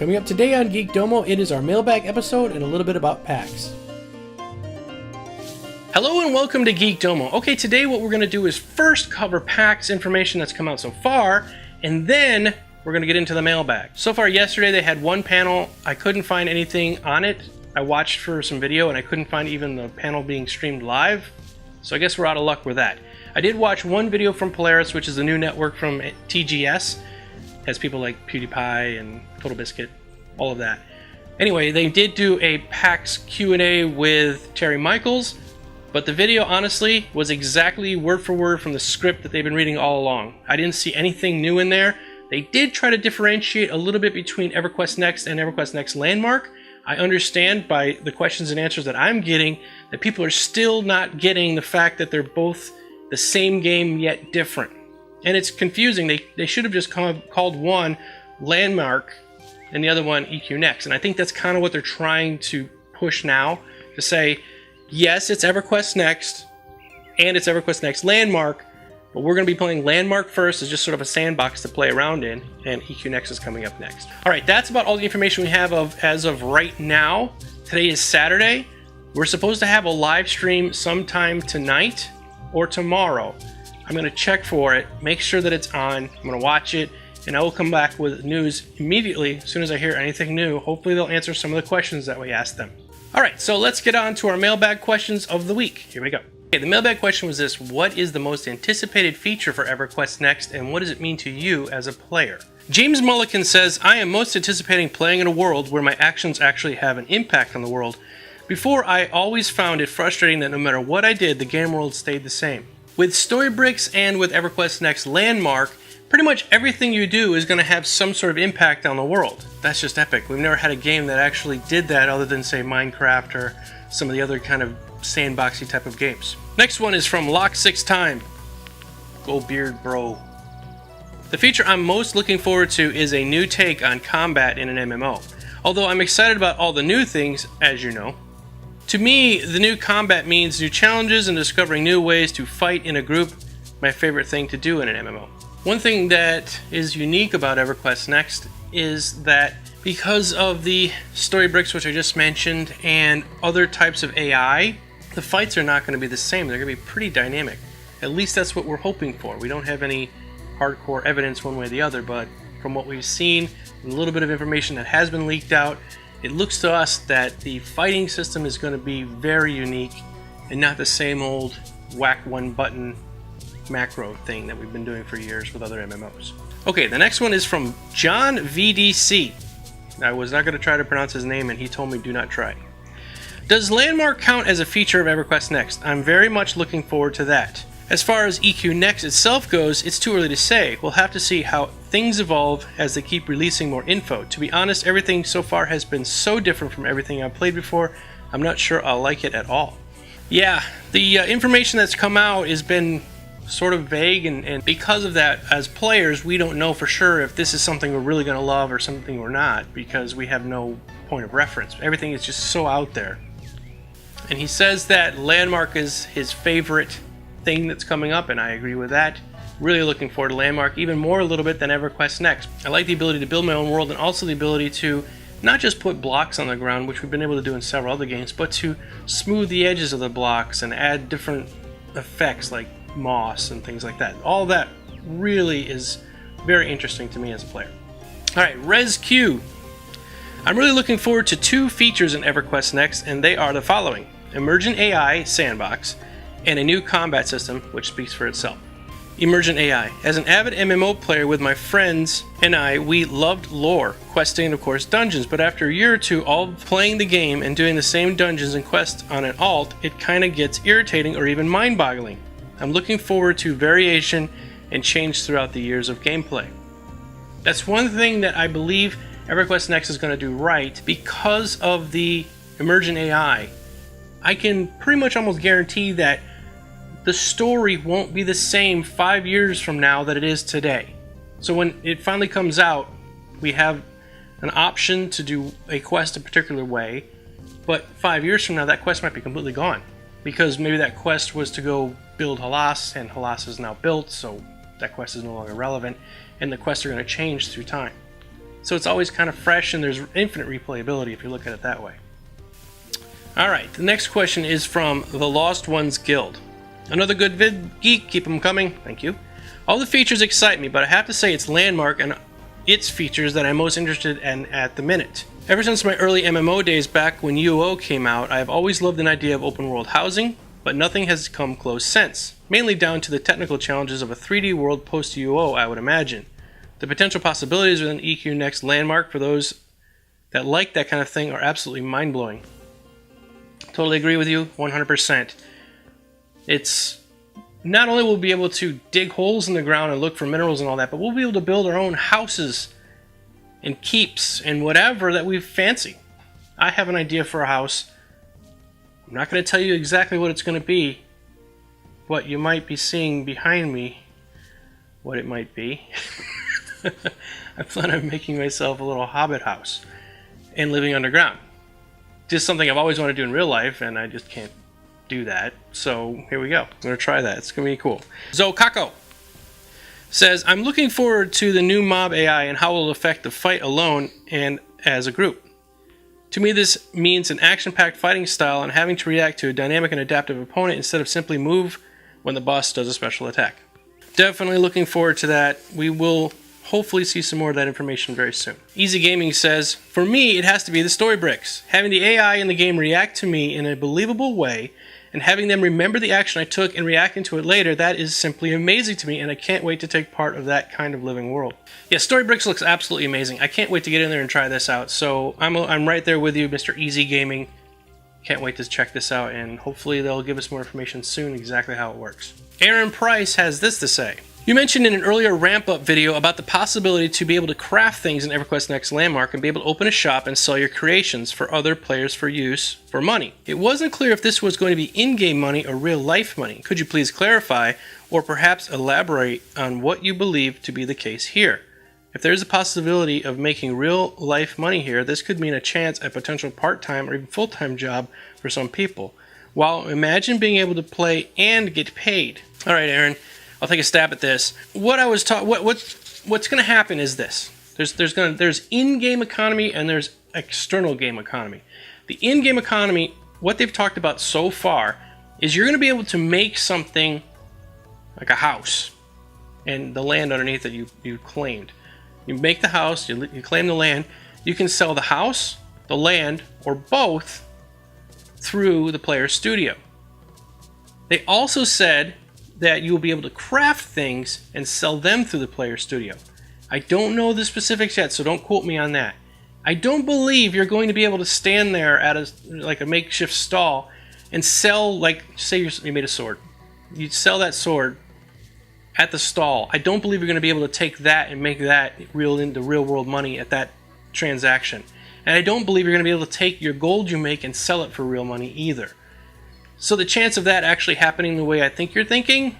Coming up today on Geekdomo, it is our mailbag episode and a little bit about PAX. Hello and welcome to Geekdomo. Okay, today what we're going to do is first cover PAX information that's come out so far, and then we're going to get into the mailbag. So far yesterday they had one panel. I couldn't find anything on it. I watched for some video and I couldn't find even the panel being streamed live. So I guess we're out of luck with that. I did watch one video from Polaris, which is the new network from TGS. Has people like PewDiePie and Total Biscuit, all of that. Anyway, they did do a PAX Q&A with Terry Michaels, but the video honestly was exactly word for word from the script that they've been reading all along. I didn't see anything new in there. They did try to differentiate a little bit between EverQuest Next and EverQuest Next Landmark. I understand by the questions and answers that I'm getting that people are still not getting the fact that they're both the same game yet different. And it's confusing. They should have just called one Landmark and the other one EQ Next. And I think that's kind of what they're trying to push now, to say, yes, it's EverQuest Next and it's EverQuest Next Landmark, but we're going to be playing Landmark first as just sort of a sandbox to play around in, and EQ Next is coming up next. All right, that's about all the information we have as of right now. Today is Saturday. We're supposed to have a live stream sometime tonight or tomorrow. I'm going to check for it, make sure that it's on. I'm going to watch it, and I will come back with news immediately as soon as I hear anything new. Hopefully they'll answer some of the questions that we asked them. All right, so let's get on to our mailbag questions of the week. Here we go. Okay, the mailbag question was this: what is the most anticipated feature for EverQuest Next, and what does it mean to you as a player? James Mulligan says, I am most anticipating playing in a world where my actions actually have an impact on the world. Before, I always found it frustrating that no matter what I did, the game world stayed the same. With Storybricks and with EverQuest Next Landmark, pretty much everything you do is going to have some sort of impact on the world. That's just epic. We've never had a game that actually did that other than, say, Minecraft or some of the other kind of sandboxy type of games. Next one is from Lock6Time. Go Beard Bro. The feature I'm most looking forward to is a new take on combat in an MMO. Although I'm excited about all the new things, as you know. To me, the new combat means new challenges and discovering new ways to fight in a group, my favorite thing to do in an MMO. One thing that is unique about EverQuest Next is that because of the Storybricks, which I just mentioned, and other types of AI, the fights are not going to be the same. They're going to be pretty dynamic. At least that's what we're hoping for. We don't have any hardcore evidence one way or the other, but from what we've seen, a little bit of information that has been leaked out, it looks to us that the fighting system is going to be very unique and not the same old whack one button macro thing that we've been doing for years with other MMOs. Okay, the next one is from John VDC. I was not going to try to pronounce his name and he told me do not try. Does Landmark count as a feature of EverQuest Next? I'm very much looking forward to that. As far as EQ Next itself goes, it's too early to say. We'll have to see how things evolve as they keep releasing more info. To be honest, everything so far has been so different from everything I've played before, I'm not sure I'll like it at all. Yeah, the information that's come out has been sort of vague, and because of that, as players, we don't know for sure if this is something we're really going to love or something we're not, because we have no point of reference. Everything is just so out there. And he says that Landmark is his favorite thing that's coming up, and I agree with that. Really looking forward to Landmark even more a little bit than EverQuest Next. I like the ability to build my own world and also the ability to not just put blocks on the ground, which we've been able to do in several other games, but to smooth the edges of the blocks and add different effects like moss and things like that. All that really is very interesting to me as a player. Alright, ResQ. I'm really looking forward to two features in EverQuest Next, and they are the following: Emergent AI Sandbox, and a new combat system, which speaks for itself. Emergent AI. As an avid MMO player with my friends and I, we loved lore, questing, and of course dungeons, but after a year or two all playing the game and doing the same dungeons and quests on an alt, it kind of gets irritating or even mind-boggling. I'm looking forward to variation and change throughout the years of gameplay. That's one thing that I believe EverQuest Next is going to do right. Because of the Emergent AI, I can pretty much almost guarantee that the story won't be the same 5 years from now that it is today. So when it finally comes out, we have an option to do a quest a particular way, but 5 years from now that quest might be completely gone, because maybe that quest was to go build Halas, and Halas is now built, so that quest is no longer relevant, and the quests are going to change through time. So it's always kind of fresh, and there's infinite replayability if you look at it that way. Alright, the next question is from the Lost Ones Guild. Another good vid geek, keep them coming, thank you. All the features excite me, but I have to say it's Landmark and its features that I'm most interested in at the minute. Ever since my early MMO days back when UO came out, I have always loved an idea of open world housing, but nothing has come close since, mainly down to the technical challenges of a 3D world post-UO, I would imagine. The potential possibilities within EQ Next Landmark for those that like that kind of thing are absolutely mind-blowing. Totally agree with you, 100%. It's not only will we be able to dig holes in the ground and look for minerals and all that, but we'll be able to build our own houses and keeps and whatever that we fancy. I have an idea for a house. I'm not going to tell you exactly what it's going to be, but you might be seeing behind me what it might be. I plan on making myself a little hobbit house and living underground. Just something I've always wanted to do in real life, and I just can't do that. So here we go. I'm going to try that. It's going to be cool. Zokako says, I'm looking forward to the new mob AI and how it will affect the fight alone and as a group. To me, this means an action-packed fighting style and having to react to a dynamic and adaptive opponent instead of simply move when the boss does a special attack. Definitely looking forward to that. We will hopefully see some more of that information very soon. Easy Gaming says, for me, it has to be the story bricks. Having the AI in the game react to me in a believable way and having them remember the action I took and reacting to it later, that is simply amazing to me, and I can't wait to take part of that kind of living world. Yeah, Storybricks looks absolutely amazing. I can't wait to get in there and try this out. So I'm right there with you, Mr. Easy Gaming. Can't wait to check this out, and hopefully they'll give us more information soon exactly how it works. Aaron Price has this to say. You mentioned in an earlier ramp-up video about the possibility to be able to craft things in EverQuest Next Landmark and be able to open a shop and sell your creations for other players for use for money. It wasn't clear if this was going to be in-game money or real-life money. Could you please clarify or perhaps elaborate on what you believe to be the case here? If there's a possibility of making real-life money here, this could mean a chance at potential part-time or even full-time job for some people. Wow, imagine being able to play and get paid. All right, Aaron. I'll take a stab at this. What I was taught, what's going to happen is this. There's in-game economy and there's external game economy. The in-game economy, what they've talked about so far, is you're going to be able to make something like a house and the land underneath it you claimed. You make the house, you claim the land. You can sell the house, the land, or both through the player's studio. They also said that you will be able to craft things and sell them through the player studio. I don't know the specifics yet, so don't quote me on that. I don't believe you're going to be able to stand there at a makeshift stall and sell, like, say you made a sword. You'd sell that sword at the stall. I don't believe you're going to be able to take that and make that into real world money at that transaction. And I don't believe you're going to be able to take your gold you make and sell it for real money either. So the chance of that actually happening the way I think you're thinking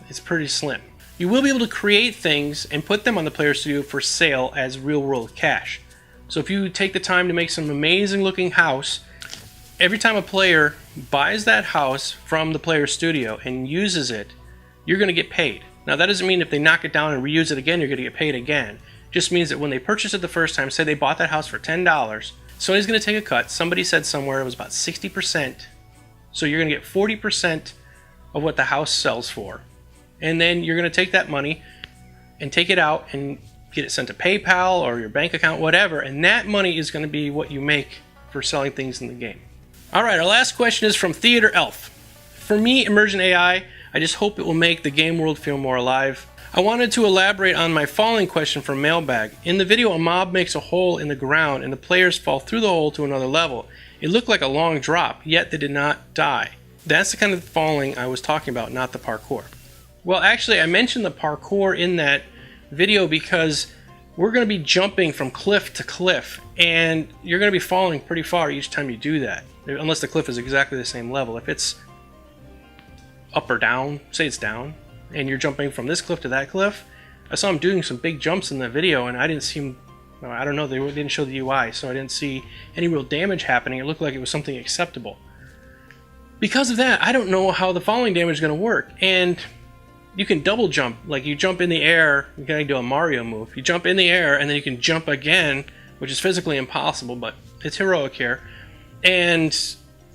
is pretty slim. You will be able to create things and put them on the player studio for sale as real-world cash. So if you take the time to make some amazing-looking house, every time a player buys that house from the player studio and uses it, you're going to get paid. Now that doesn't mean if they knock it down and reuse it again, you're going to get paid again. It just means that when they purchase it the first time, say they bought that house for $10, somebody's going to take a cut. Somebody said somewhere it was about 60%. So you're going to get 40% of what the house sells for. And then you're going to take that money and take it out and get it sent to PayPal or your bank account, whatever. And that money is going to be what you make for selling things in the game. All right, our last question is from Theater Elf. For me, Immersion AI, I just hope it will make the game world feel more alive. I wanted to elaborate on my following question from Mailbag. In the video, a mob makes a hole in the ground and the players fall through the hole to another level. It looked like a long drop, yet they did not die. That's the kind of falling I was talking about, not the parkour. Well, actually, I mentioned the parkour in that video because we're going to be jumping from cliff to cliff, and you're going to be falling pretty far each time you do that, unless the cliff is exactly the same level. If it's up or down, say it's down, and you're jumping from this cliff to that cliff, I saw him doing some big jumps in the video, and I didn't see him. I don't know, they didn't show the UI, so I didn't see any real damage happening. It looked like it was something acceptable. Because of that, I don't know how the falling damage is going to work. And you can double jump. Like you jump in the air, you gotta do a Mario move. You jump in the air and then you can jump again, which is physically impossible, but it's heroic here. And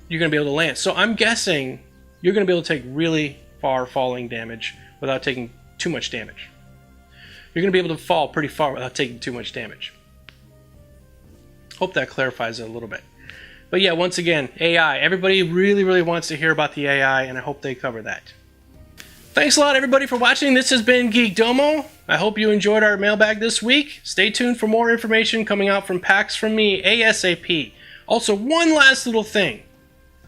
you're gonna be able to land. So I'm guessing you're gonna be able to take really far falling damage without taking too much damage. You're gonna be able to fall pretty far without taking too much damage. Hope that clarifies it a little bit. But yeah, once again, AI. Everybody really, really wants to hear about the AI, and I hope they cover that. Thanks a lot, everybody, for watching. This has been Geekdomo. I hope you enjoyed our mailbag this week. Stay tuned for more information coming out from PAX from me ASAP. Also, one last little thing.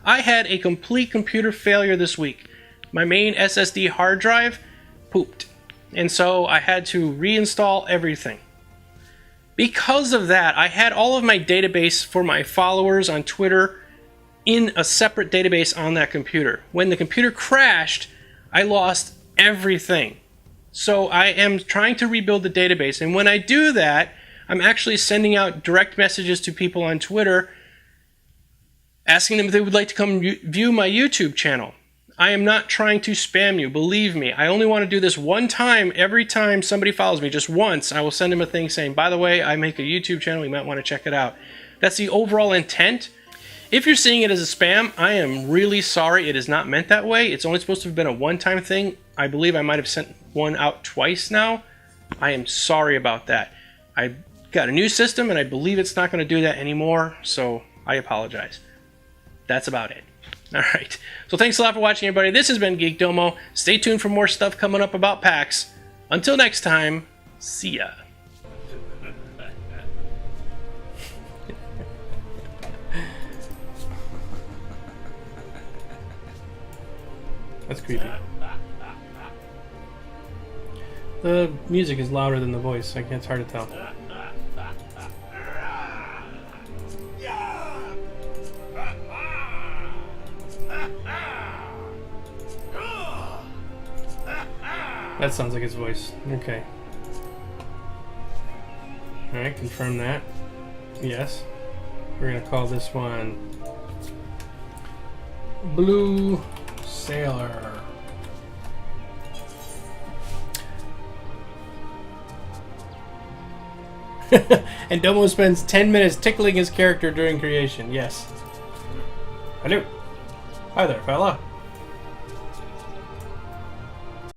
I had a complete computer failure this week. My main SSD hard drive pooped, and so I had to reinstall everything. Because of that, I had all of my database for my followers on Twitter in a separate database on that computer. When the computer crashed, I lost everything. So I am trying to rebuild the database, and when I do that, I'm actually sending out direct messages to people on Twitter asking them if they would like to come view my YouTube channel. I am not trying to spam you, believe me. I only want to do this one time. Every time somebody follows me, just once, I will send them a thing saying, by the way, I make a YouTube channel, you might want to check it out. That's the overall intent. If you're seeing it as a spam, I am really sorry. It is not meant that way. It's only supposed to have been a one-time thing. I believe I might have sent one out twice now. I am sorry about that. I got a new system, and I believe it's not going to do that anymore, so I apologize. That's about it. All right. So thanks a lot for watching, everybody. This has been Geekdomo. Stay tuned for more stuff coming up about PAX. Until next time, see ya. That's creepy. The music is louder than the voice. It's hard to tell. That sounds like his voice. Okay. Alright, confirm that. Yes. We're gonna call this one Blue Sailor. And Domo spends 10 minutes tickling his character during creation. Yes. Hello. Hi there, fella.